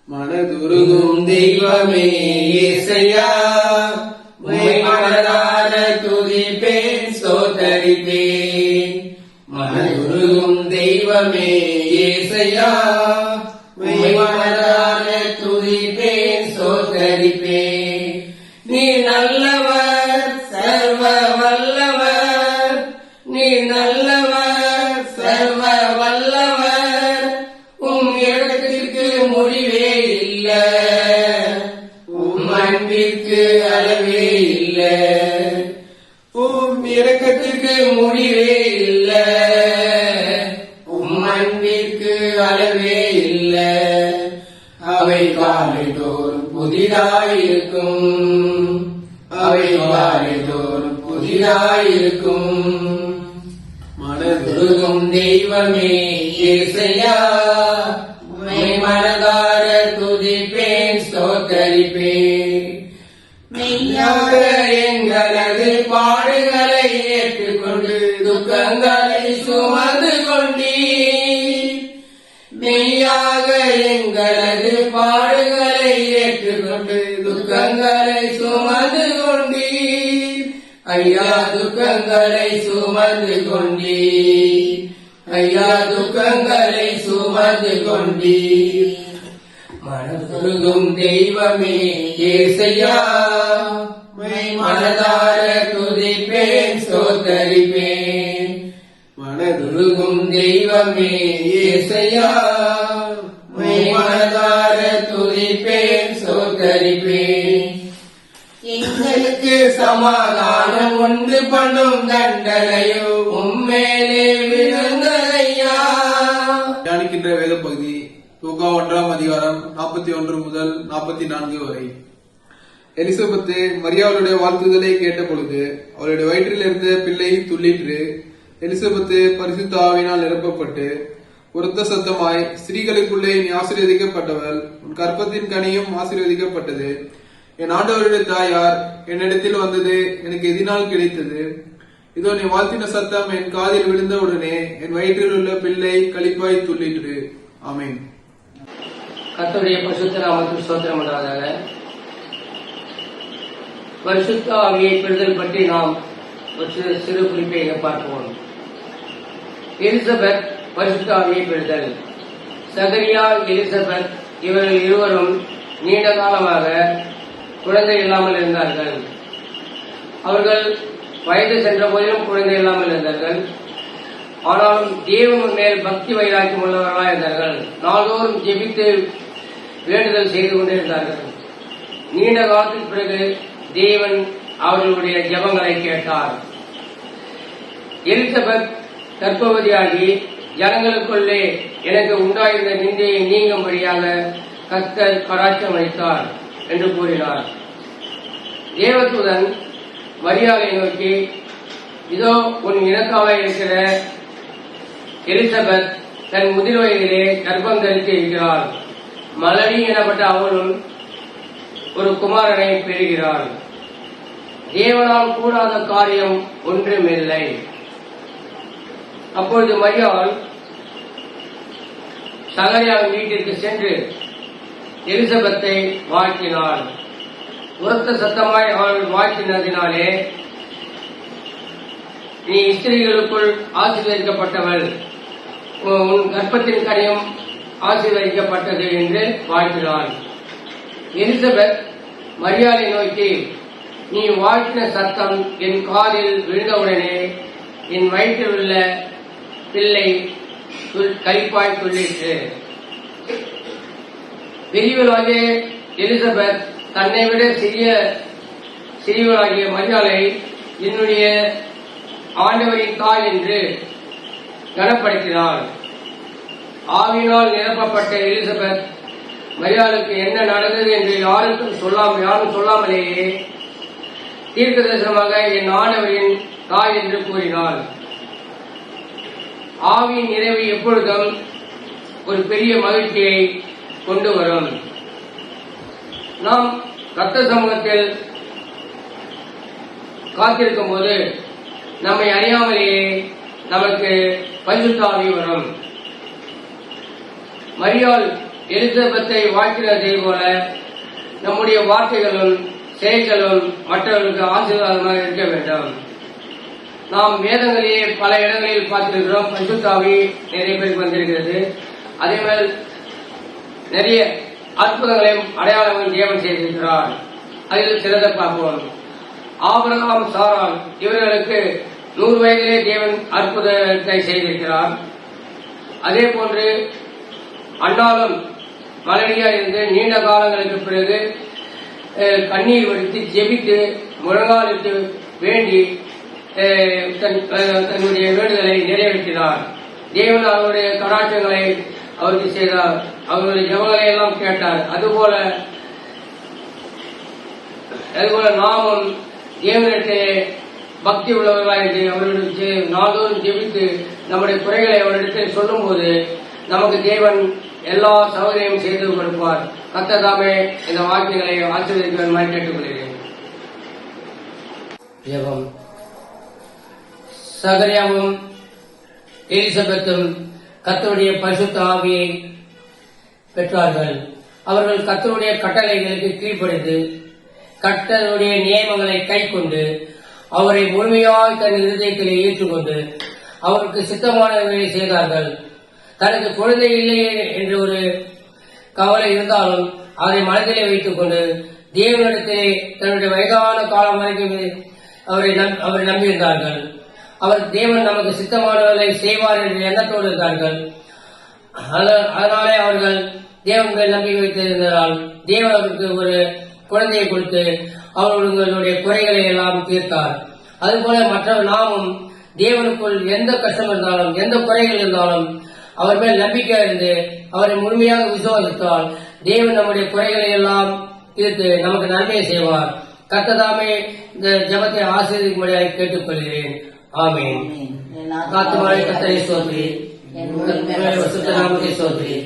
மனதுருகும் தெய்வமே இயேசையா, உம்மை மனதார துதிப்பேன் ஸ்தோத்தரிப்பேன். மனதுருகும் தெய்வமே இயேசையா, உம்மை மனதார துதிப்பேன் ஸ்தோத்தரிப்பேன். நீ நல்லவர் சர்வ வல்லவர், நீ நல்லவர் சர்வ வல்லவர், உம் இடத்திற்கு முடிவே இல்ல, உம் அன்பிற்கு அளவே இல்ல, உம் இரக்கத்திற்கு முடிவே இல்ல, உம் அன்பிற்கு அளவே இல்ல. அவை காலைதோறும் புதிதாயிருக்கும், அவை காலைதோறும் புதிதாயிருக்கும். மனதுருகும் தெய்வமே இயேசையா, உம்மை மனதார துதிப்பேன் ஸ்தோத்தரிப்பேன். மெய்யாக எங்களது பாடுகளை ஏற்றுக்கொண்டு துக்கங்களை சுமந்து கொண்டீர். மெய்யாக எங்களது பாடுகளை ஏற்றுக்கொண்டு துக்கங்களை சுமந்து கொண்டீர். ஐயா துக்கங்களை சுமந்து கொண்டீர், ஐயா துக்கங்களை சுமந்து கொண்டீர். மனதுருகும் தெய்வமே இயேசையா, உம்மை மனதார துதிப்பேன் ஸ்தோத்தரிப்பேன். மனதுருகும் தெய்வமே இயேசையா, உம்மை மனதார துதிப்பேன் ஸ்தோத்தரிப்பேன். எங்களுக்கு சமாதானம் உண்டு பண்ணும் தண்டனையோ உம்மேலே விழுந்ததையா. தியானிக்கின்ற வேத பகுதி லூக்கா 1ஆம் அதிகாரம் 41 முதல் 44 வரை. எலிசபெத்து மரியாளுடைய வாழ்த்துதலை கேட்ட பொழுது அவளுடைய வயிற்றில் இருந்த பிள்ளை துள்ளிற்று. எலிசபெத்து பரிசுத்த ஆவியினால் நிரப்பப்பட்டு உரத்த சத்தமாய், ஸ்திரீகளுக்குள்ளே நீ ஆசீர்வதிக்கப்பட்டவள், உன் கற்பத்தின் கனியும் ஆசீர்வதிக்கப்பட்டது. என் ஆண்டவருடைய தாயார் என்னிடத்தில் வந்தது எனக்கு எதினால் கிடைத்தது. இதோ நீ வாழ்த்தின சத்தம் என் காதில் விழுந்தவுடனே என் வயிற்றில் உள்ள பிள்ளை களிப்பாய் துள்ளிற்று. ஆமென். கர்த்தருடைய பரிசுத்த நாமத்துக்கு ஸ்தோத்திரம் உண்டாவதாக. பரிசுத்த ஆவியை பெறுதல் பற்றி நாம் ஒரு சிறு குறிப்பை பார்ப்போம். எலிசபெத் பரிசுத்த ஆவியை பெறுதல். சகரியா, எலிசபெத் இவர்கள் இருவரும் நீண்ட காலமாக குழந்தை இல்லாமல் இருந்தார்கள். அவர்கள் வயது சென்ற போதிலும் குழந்தை இல்லாமல் இருந்தார்கள். ஆனாலும் தேவன் மேல் பக்தி வைராக்கியம் உள்ளவர்களாக இருந்தார்கள். நாள்தோறும் ஜெபித்து வேண்டுதல் செய்து கொண்டிருந்தார்கள். நீண்ட காலத்திற்கு பிறகு தேவன் அவர்களுடைய ஜெபங்களை கேட்டார். எலிசபெத் கர்ப்பவதியாகி ஜனங்களுக்குள்ளே எனக்கு உண்டாயிருந்த நிந்தையை நீங்கும்படியாக கர்த்தர் கடாட்சம் அளித்தார் என்று கூறினார். தேவதூதன் மரியாதை நோக்கி, இதோ உன் இனக்காவாய் இருக்கிற எலிசபெத் தன் முதிர் வயதிலே கர்ப்பம் தரித்து இருக்கிறாள். மலடி எனப்பட்ட அவளும் ஒரு குமாரனை பெறுகிறாள். தேவனால் கூடாத காரியம் ஒன்றுமில்லை. அப்பொழுது மரியாள் சகரியாவின் வீட்டிற்கு சென்று எலிசபெத்தை வாழ்த்தினாள். உரத்த சத்தமாய் அவள் வாழ்த்தினதினாலே, நீ ஸ்திரீகளுக்குள் ஆசீர்வதிக்கப்பட்டவள், உன் கர்ப்பத்தின் கனியும் ஆசீர்வதிக்கப்பட்டது என்று வாழ்த்தினாள். எலிசபெத் மரியாதை நோக்கி, நீ வாழ்த்தின சத்தம் என் காதில் விழுந்தவுடனே என் வயிற்றில் உள்ள பிள்ளை களிப்பாய் துள்ளிற்று. பெரியவளாகிய எலிசபெத் தன்னை விட சிறியவளாகிய மரியாளை என்னுடைய ஆண்டவரின் தாய் என்று கனப்படுத்தினாள். ஆவியினால் நிரப்பப்பட்ட எலிசபெத் மரியாளுக்கு என்ன நடந்தது என்று யாரும் சொல்லாமலேயே தீர்க்க தரிசனமாக என் ஆண்டவரின் தாய் என்று கூறினாள். ஆவியின் நிறைவு எப்பொழுதும் ஒரு பெரிய மகிழ்ச்சியை கொண்டு வரும். நாம் கர்த்தர் சமூகத்தில் காத்திருக்கும் போது நம்மை அறியாமலேயே நமக்கு பரிசுத்த ஆவி வரும். மரியாள் எலிசபெத்தை வாழ்த்தினதை போல நம்முடைய வார்த்தைகளும் செயல்களும் மற்றவர்களுக்கு ஆசீர்வாதமாக இருக்க வேண்டும். நாம் வேதங்களிலே பல இடங்களில் பார்த்திருக்கிறோம். பரிசுத்த ஆவி நிறைய பேருக்கு வந்திருக்கிறது. அதே மாதிரி நிறைய அற்புதங்களையும் அடையாளங்களும் தேவன் செய்திருக்கிறார். அதில் சிறந்த பார்ப்போம். ஆபிரகாம், சாராள் இவர்களுக்கு 100 வயதிலே தேவன் அற்புதத்தை செய்திருக்கிறார். அதே போன்று அன்னாலும் மலடியா இருந்து நீண்ட காலங்களுக்கு பிறகு கண்ணீர் வடித்து ஜெபித்து முழங்காலிட்டு வேண்டி தன்னுடைய வேண்டுதலை நிறைவேற்றினார். தேவன் அவருடைய கடாட்சங்களை அவருக்கு செய்தார். அவருடைய ஜெபங்களை எல்லாம் கேட்டார். அதுபோல நாமும் தேவனிடத்திலே பக்தி உள்ளவர்களாக இருந்து அவர்களுக்கு நாள்தோறும் ஜெபித்து நம்முடைய குறைகளை அவரிடத்தில் சொல்லும் போது நமக்கு தேவன் எல்லா சௌகரியம் செய்து கொடுப்பார். கர்த்தர் இந்த வாக்கியங்களை ஆசீர்வதிக்க கேட்டுக்கொள்கிறேன். ஜெபம். சகரியாவும் எலிசபெத்தும் கர்த்தருடைய பரிசுத்த ஆவியை பெற்றார்கள். அவர்கள் கர்த்தருடைய கட்டளைகளுக்கு கீழ்ப்படிந்து கர்த்தருடைய நியமங்களை கைக்கொண்டு அவரை முழுமையாய் தன் இருதயத்திலே ஏற்றுக்கொண்டு அவருக்கு சித்தமானவர்களை செய்தார்கள். தனக்கு குழந்தை இல்லையே என்று ஒரு கவலை இருந்தாலும் அதை மனதிலே வைத்துக் கொண்டு தேவனிடத்திலே தன்னுடைய வயதான காலம் வரைக்கும் அவரை நம்பியிருந்தார்கள். அவர் தேவன் நமக்கு சித்தமானவர்களை செய்வார் என்ற எண்ணத்தோடு இருந்தார்கள். அதனாலே அவர்கள் தேவன் மேல் நம்பிக்கை வைத்திருந்ததால் தேவன் அவருக்கு ஒரு குழந்தையை கொடுத்து அவர்களுடைய குறைகளை எல்லாம் தீர்த்தார். அதுபோல மற்ற நாமும் தேவனுக்குள் எந்த கஷ்டம் இருந்தாலும் எந்த குறைகள் இருந்தாலும் அவர் மேல் நம்பிக்கை இருந்து அவரை முழுமையாக விசுவாசித்தால் தேவன் நம்முடைய குறைகளை எல்லாம் தீர்த்து நமக்கு நன்மையை செய்வார். கர்த்தர் இந்த ஜெபத்தை ஆசீர்வதிக்கும்படியாக கேட்டுக்கொள்கிறேன். ஆமென். கர்த்தரை ஸ்தோத்திரி. சுத்த நாமத்தை ஸ்தோத்திரி.